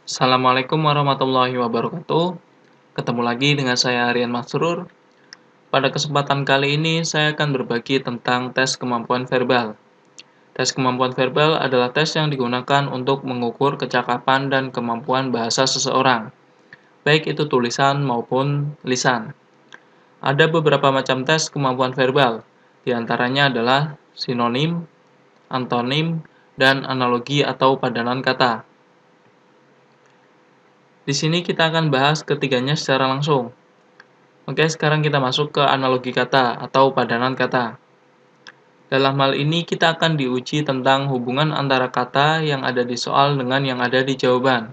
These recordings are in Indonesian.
Assalamualaikum warahmatullahi wabarakatuh. Ketemu lagi dengan saya Aryan Masrur. Pada kesempatan kali ini saya akan berbagi tentang tes kemampuan verbal. Tes kemampuan verbal adalah tes yang digunakan untuk mengukur kecakapan dan kemampuan bahasa seseorang, baik itu tulisan maupun lisan. Ada beberapa macam tes kemampuan verbal, di antaranya adalah sinonim, antonim, dan analogi atau padanan kata. Di sini kita akan bahas ketiganya secara langsung. Oke, sekarang kita masuk ke analogi kata atau padanan kata. Dalam hal ini kita akan diuji tentang hubungan antara kata yang ada di soal dengan yang ada di jawaban.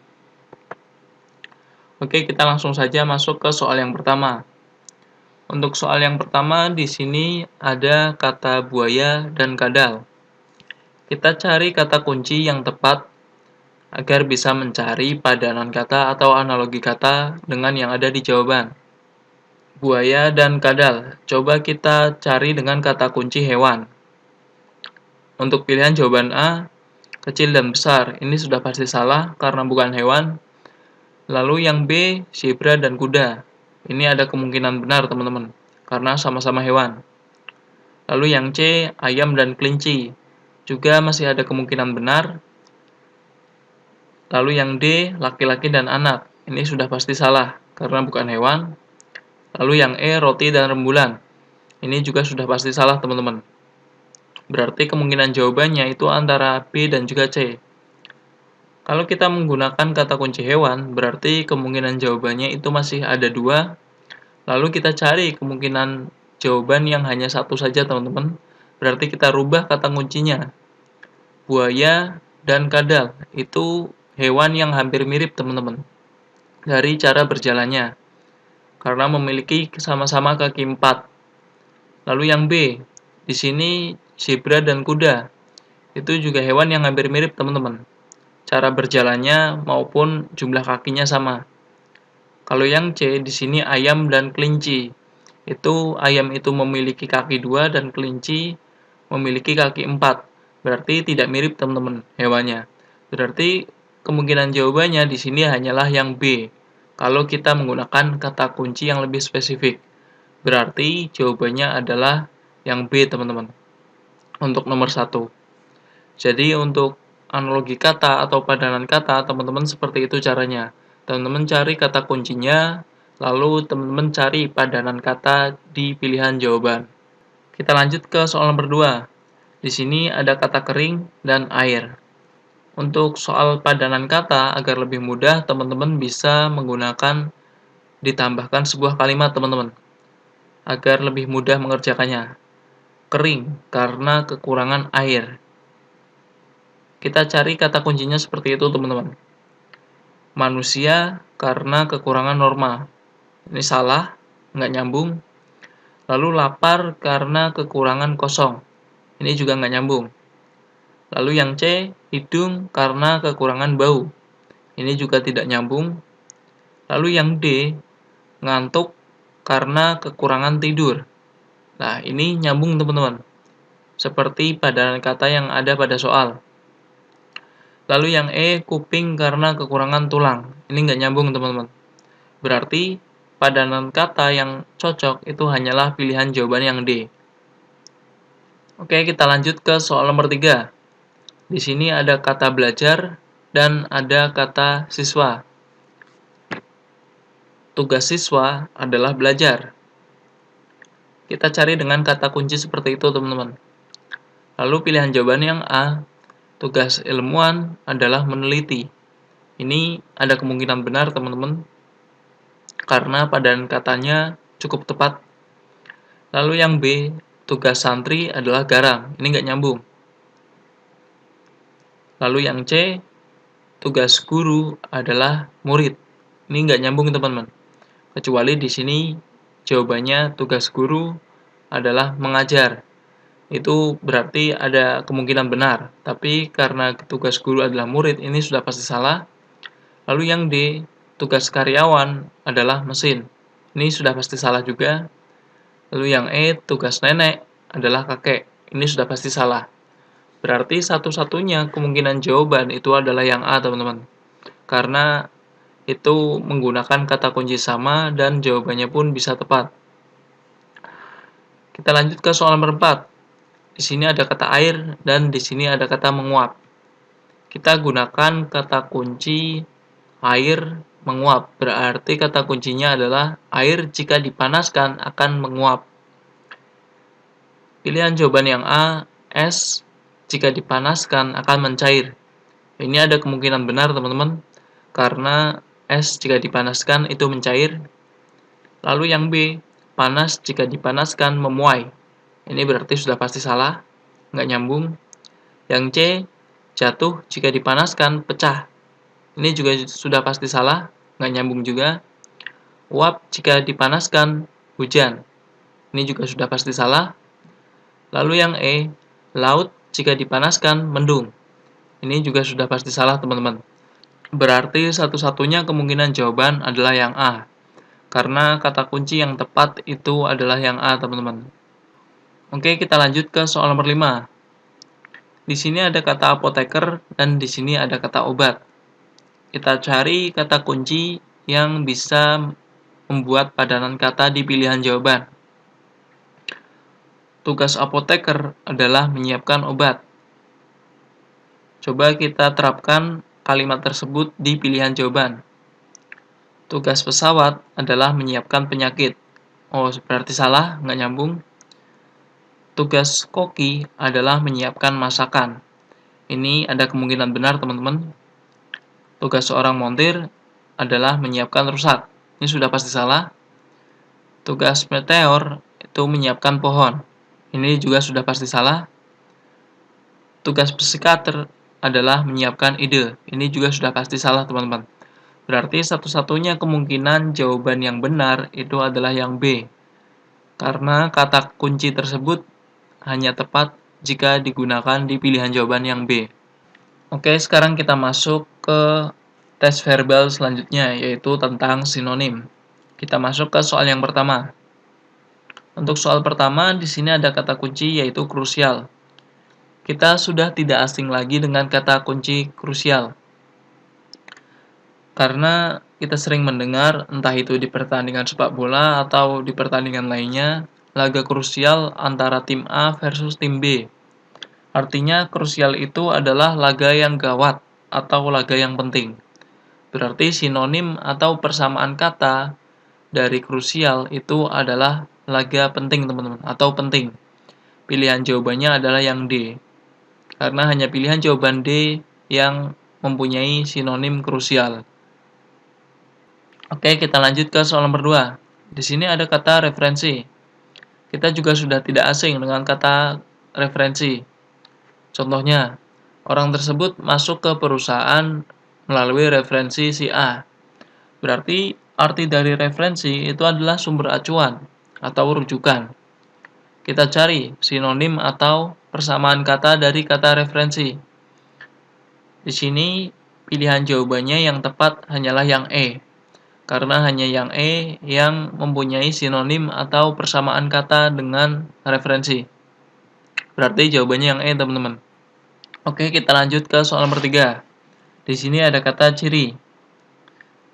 Oke, kita langsung saja masuk ke soal yang pertama. Untuk soal yang pertama, di sini ada kata buaya dan kadal. Kita cari kata kunci yang tepat agar bisa mencari padanan kata atau analogi kata dengan yang ada di jawaban. Buaya dan kadal. Coba kita cari dengan kata kunci hewan. Untuk pilihan jawaban A, kecil dan besar. Ini sudah pasti salah karena bukan hewan. Lalu yang B, zebra dan kuda. Ini ada kemungkinan benar, teman-teman, karena sama-sama hewan. Lalu yang C, ayam dan kelinci. Juga masih ada kemungkinan benar. Lalu yang D, laki-laki dan anak. Ini sudah pasti salah karena bukan hewan. Lalu yang E, roti dan rembulan. Ini juga sudah pasti salah, teman-teman. Berarti kemungkinan jawabannya itu antara B dan juga C. Kalau kita menggunakan kata kunci hewan, berarti kemungkinan jawabannya itu masih ada dua. Lalu kita cari kemungkinan jawaban yang hanya satu saja, teman-teman. Berarti kita rubah kata kuncinya. Buaya dan kadal itu hewan yang hampir mirip, teman-teman, dari cara berjalannya. Karena memiliki sama-sama kaki 4. Lalu yang B, di sini zebra dan kuda. Itu juga hewan yang hampir mirip, teman-teman. Cara berjalannya maupun jumlah kakinya sama. Kalau yang C, di sini ayam dan kelinci. Itu ayam itu memiliki kaki 2 dan kelinci memiliki kaki 4. Berarti tidak mirip, teman-teman, hewannya. Berarti kemungkinan jawabannya di sini hanyalah yang B. Kalau kita menggunakan kata kunci yang lebih spesifik. Berarti jawabannya adalah yang B, teman-teman. Untuk nomor 1. Jadi untuk analogi kata atau padanan kata, teman-teman seperti itu caranya. Teman-teman cari kata kuncinya, lalu teman-teman cari padanan kata di pilihan jawaban. Kita lanjut ke soal nomor 2. Di sini ada kata kering dan air. Untuk soal padanan kata, agar lebih mudah, teman-teman bisa menggunakan ditambahkan sebuah kalimat, teman-teman, agar lebih mudah mengerjakannya. Kering, karena kekurangan air. Kita cari kata kuncinya seperti itu, teman-teman. Manusia, karena kekurangan norma. Ini salah, nggak nyambung. Lalu lapar, karena kekurangan kosong. Ini juga nggak nyambung. Lalu yang C, hidung karena kekurangan bau. Ini juga tidak nyambung. Lalu yang D, ngantuk karena kekurangan tidur. Nah, ini nyambung, teman-teman. Seperti padanan kata yang ada pada soal. Lalu yang E, kuping karena kekurangan tulang. Ini nggak nyambung, teman-teman. Berarti padanan kata yang cocok itu hanyalah pilihan jawaban yang D. Oke, kita lanjut ke soal nomor 3. Di sini ada kata belajar dan ada kata siswa. Tugas siswa adalah belajar. Kita cari dengan kata kunci seperti itu, teman-teman. Lalu pilihan jawaban yang A, tugas ilmuwan adalah meneliti. Ini ada kemungkinan benar, teman-teman, karena padanan katanya cukup tepat. Lalu yang B, tugas santri adalah garam. Ini nggak nyambung. Lalu yang C, tugas guru adalah murid. Ini nggak nyambung, teman-teman. Kecuali di sini jawabannya tugas guru adalah mengajar. Itu berarti ada kemungkinan benar. Tapi karena tugas guru adalah murid, ini sudah pasti salah. Lalu yang D, tugas karyawan adalah mesin. Ini sudah pasti salah juga. Lalu yang E, tugas nenek adalah kakek. Ini sudah pasti salah. Berarti satu-satunya kemungkinan jawaban itu adalah yang A, teman-teman. karena itu menggunakan kata kunci sama dan jawabannya pun bisa tepat. Kita lanjut ke soal nomor 4. Di sini ada kata air dan di sini ada kata menguap. Kita gunakan kata kunci air menguap. Berarti kata kuncinya adalah air jika dipanaskan akan menguap. Pilihan jawaban yang A, es jika dipanaskan akan mencair. Ini ada kemungkinan benar, teman-teman, karena es jika dipanaskan itu mencair. Lalu yang B, panas jika dipanaskan memuai. Ini berarti sudah pasti salah, nggak nyambung. Yang C, jatuh jika dipanaskan pecah. Ini juga sudah pasti salah, nggak nyambung juga. Uap jika dipanaskan hujan. Ini juga sudah pasti salah. Lalu yang E, laut jika dipanaskan mendung. Ini juga sudah pasti salah, teman-teman. Berarti satu-satunya kemungkinan jawaban adalah yang A. Karena kata kunci yang tepat itu adalah yang A, teman-teman. Oke, kita lanjut ke soal nomor 5. Di sini ada kata apoteker dan di sini ada kata obat. Kita cari kata kunci yang bisa membuat padanan kata di pilihan jawaban. Tugas apoteker adalah menyiapkan obat. Coba kita terapkan kalimat tersebut di pilihan jawaban. Tugas pesawat adalah menyiapkan penyakit. Oh, berarti salah, nggak nyambung. Tugas koki adalah menyiapkan masakan. Ini ada kemungkinan benar, teman-teman. Tugas seorang montir adalah menyiapkan rusak. Ini sudah pasti salah. Tugas meteor itu menyiapkan pohon. Ini juga sudah pasti salah. Tugas psikiater adalah menyiapkan ide. Ini juga sudah pasti salah, teman-teman. Berarti satu-satunya kemungkinan jawaban yang benar itu adalah yang B. Karena kata kunci tersebut hanya tepat jika digunakan di pilihan jawaban yang B. Oke, sekarang kita masuk ke tes verbal selanjutnya, yaitu tentang sinonim. Kita masuk ke soal yang pertama. Untuk soal pertama, di sini ada kata kunci yaitu krusial. Kita sudah tidak asing lagi dengan kata kunci krusial. Karena kita sering mendengar, entah itu di pertandingan sepak bola atau di pertandingan lainnya, laga krusial antara tim A versus tim B. Artinya krusial itu adalah laga yang gawat atau laga yang penting. Berarti sinonim atau persamaan kata dari krusial itu adalah laga penting, teman-teman, atau penting. Pilihan jawabannya adalah yang D. Karena hanya pilihan jawaban D yang mempunyai sinonim krusial. Oke, kita lanjut ke soal nomor 2. Di sini ada kata referensi. Kita juga sudah tidak asing dengan kata referensi. Contohnya, orang tersebut masuk ke perusahaan melalui referensi si A. Berarti arti dari referensi itu adalah sumber acuan atau rujukan. Kita cari sinonim atau persamaan kata dari kata referensi. Di sini pilihan jawabannya yang tepat hanyalah yang E. Karena hanya yang E yang mempunyai sinonim atau persamaan kata dengan referensi. Berarti jawabannya yang E, teman-teman. Oke, kita lanjut ke soal nomor 3. Di sini ada kata ciri.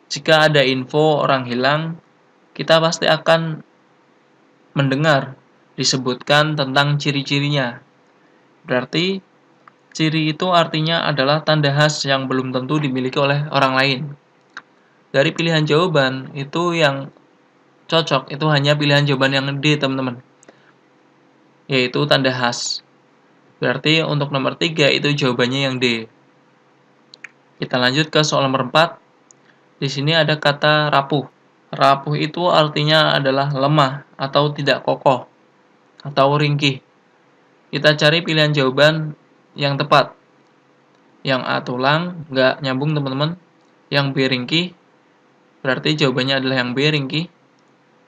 Jika ada info orang hilang, kita pasti akan mendengar disebutkan tentang ciri-cirinya. Berarti ciri itu artinya adalah tanda khas yang belum tentu dimiliki oleh orang lain. Dari pilihan jawaban itu yang cocok itu hanya pilihan jawaban yang D, teman-teman, yaitu tanda khas. Berarti untuk nomor 3 itu jawabannya yang D. Kita lanjut ke soal nomor 4. Di sini ada kata rapuh. Rapuh itu artinya adalah lemah atau tidak kokoh atau ringkih. Kita cari pilihan jawaban yang tepat. Yang A tulang, nggak nyambung, teman-teman. Yang B ringkih, berarti jawabannya adalah yang B ringkih.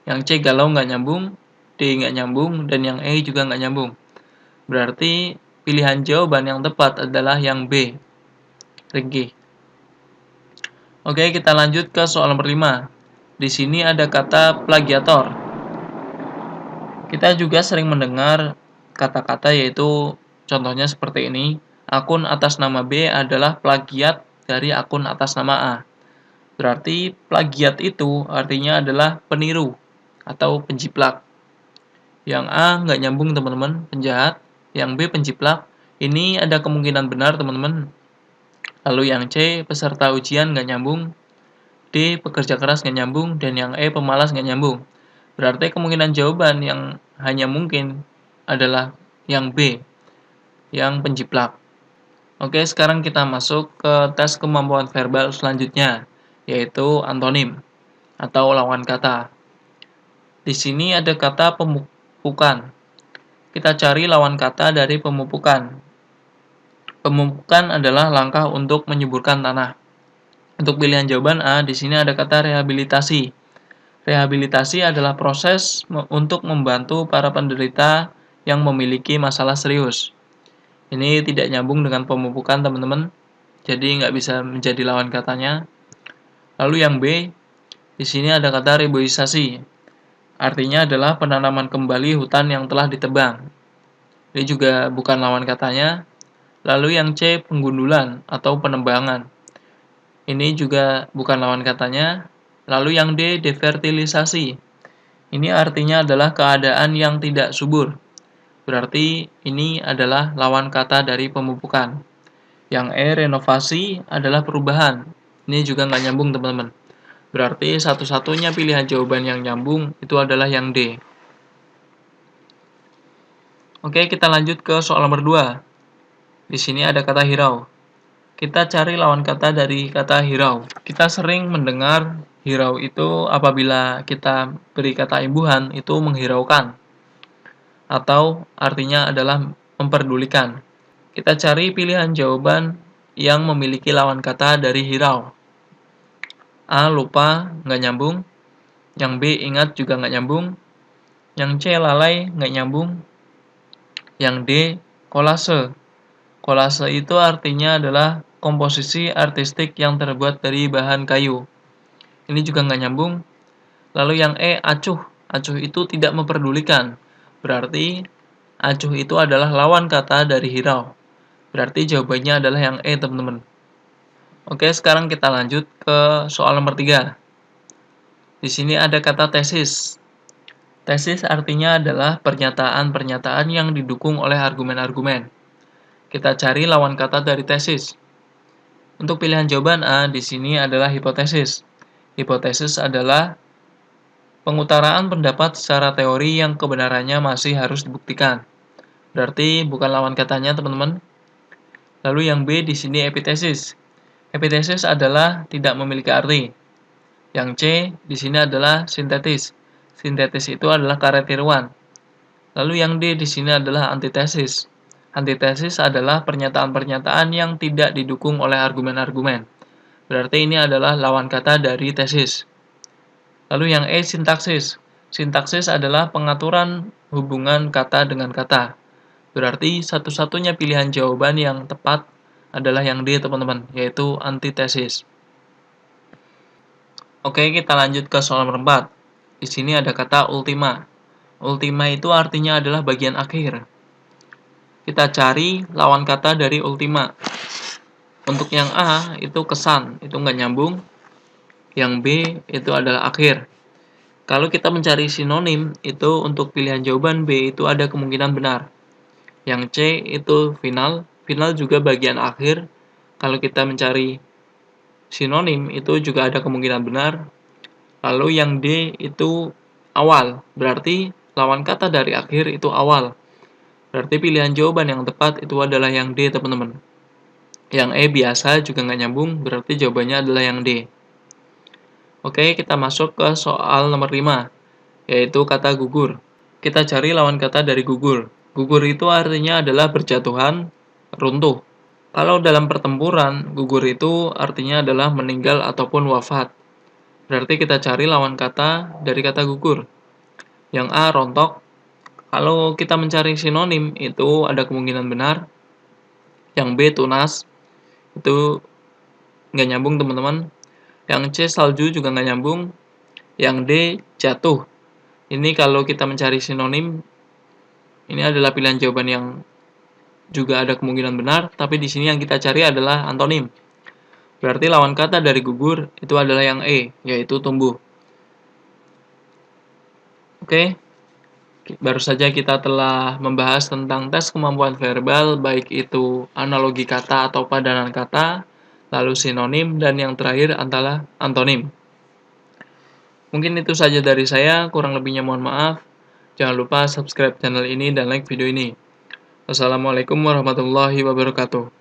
Yang C galau, nggak nyambung. D nggak nyambung, dan yang E juga nggak nyambung. Berarti pilihan jawaban yang tepat adalah yang B, ringkih. Oke, kita lanjut ke soal nomor 5. Di sini ada kata plagiator. Kita juga sering mendengar kata-kata yaitu contohnya seperti ini. Akun atas nama B adalah plagiat dari akun atas nama A. Berarti plagiat itu artinya adalah peniru atau penjiplak. Yang A nggak nyambung teman-teman, penjahat. Yang B penjiplak. Ini ada kemungkinan benar teman-teman. Lalu yang C peserta ujian nggak nyambung. D pekerja keras nggak nyambung. Dan yang E pemalas nggak nyambung. Berarti kemungkinan jawaban yang hanya mungkin adalah yang B, yang penjiplak. Oke, sekarang kita masuk ke tes kemampuan verbal selanjutnya, yaitu antonim atau lawan kata. Di sini ada kata pemupukan. Kita cari lawan kata dari pemupukan. Pemupukan adalah langkah untuk menyuburkan tanah. Untuk pilihan jawaban A, di sini ada kata rehabilitasi. Rehabilitasi adalah proses untuk membantu para penderita yang memiliki masalah serius. Ini tidak nyambung dengan pemupukan, teman-teman. Jadi nggak bisa menjadi lawan katanya. Lalu yang B, di sini ada kata reboisasi. Artinya adalah penanaman kembali hutan yang telah ditebang. Ini juga bukan lawan katanya. Lalu yang C, penggundulan atau penebangan. Ini juga bukan lawan katanya. Lalu yang D, defertilisasi. Ini artinya adalah keadaan yang tidak subur. Berarti ini adalah lawan kata dari pemupukan. Yang E, renovasi adalah perubahan. Ini juga nggak nyambung teman-teman. Berarti satu-satunya pilihan jawaban yang nyambung itu adalah yang D. Oke, kita lanjut ke soal nomor 2. Di sini ada kata hirau. Kita cari lawan kata dari kata hirau. Kita sering mendengar hirau itu apabila kita beri kata imbuhan itu menghiraukan. Atau artinya adalah memperdulikan. Kita cari pilihan jawaban yang memiliki lawan kata dari hirau. A, lupa, nggak nyambung. Yang B, ingat, juga nggak nyambung. Yang C, lalai, nggak nyambung. Yang D, kolase. Kolase itu artinya adalah komposisi artistik yang terbuat dari bahan kayu. Ini juga nggak nyambung. Lalu yang E, acuh. Acuh itu tidak memperdulikan. Berarti acuh itu adalah lawan kata dari hirau. Berarti jawabannya adalah yang E, teman-teman. Oke, sekarang kita lanjut ke soal nomor 3. Di sini ada kata tesis. Tesis artinya adalah pernyataan-pernyataan yang didukung oleh argumen-argumen. Kita cari lawan kata dari tesis. Untuk pilihan jawaban A, di sini adalah hipotesis. Hipotesis adalah pengutaraan pendapat secara teori yang kebenarannya masih harus dibuktikan. Berarti bukan lawan katanya, teman-teman. Lalu yang B di sini epitesis. Epitesis adalah tidak memiliki arti. Yang C di sini adalah sintetis. Sintetis itu adalah karet tiruan. Lalu yang D di sini adalah antitesis. Antitesis adalah pernyataan-pernyataan yang tidak didukung oleh argumen-argumen. Berarti ini adalah lawan kata dari tesis. Lalu yang E, sintaksis. Sintaksis adalah pengaturan hubungan kata dengan kata. Berarti satu-satunya pilihan jawaban yang tepat adalah yang D, teman-teman, yaitu antitesis. Oke, kita lanjut ke soal nomor 4. Di sini ada kata ultima. Ultima itu artinya adalah bagian akhir. Kita cari lawan kata dari ultima. Untuk yang A itu kesan, itu nggak nyambung. Yang B itu adalah akhir. Kalau kita mencari sinonim, itu untuk pilihan jawaban B itu ada kemungkinan benar. Yang C itu final. Final juga bagian akhir. Kalau kita mencari sinonim, itu juga ada kemungkinan benar. Lalu yang D itu awal. Berarti lawan kata dari akhir itu awal. Berarti pilihan jawaban yang tepat itu adalah yang D, teman-teman. Yang E biasa juga nggak nyambung, berarti jawabannya adalah yang D. Oke, kita masuk ke soal nomor 5, yaitu kata gugur. Kita cari lawan kata dari gugur. Gugur itu artinya adalah berjatuhan, runtuh. Kalau dalam pertempuran, gugur itu artinya adalah meninggal ataupun wafat. Berarti kita cari lawan kata dari kata gugur. Yang A, rontok. Kalau kita mencari sinonim, itu ada kemungkinan benar. Yang B, tunas. Itu nggak nyambung, teman-teman. Yang C, salju, juga nggak nyambung. Yang D, jatuh. Ini kalau kita mencari sinonim, ini adalah pilihan jawaban yang juga ada kemungkinan benar, tapi di sini yang kita cari adalah antonim. Berarti lawan kata dari gugur itu adalah yang E, yaitu tumbuh. Oke, baru saja kita telah membahas tentang tes kemampuan verbal, baik itu analogi kata atau padanan kata, lalu sinonim, dan yang terakhir adalah antonim. Mungkin itu saja dari saya, kurang lebihnya mohon maaf. Jangan lupa subscribe channel ini dan like video ini. Wassalamualaikum warahmatullahi wabarakatuh.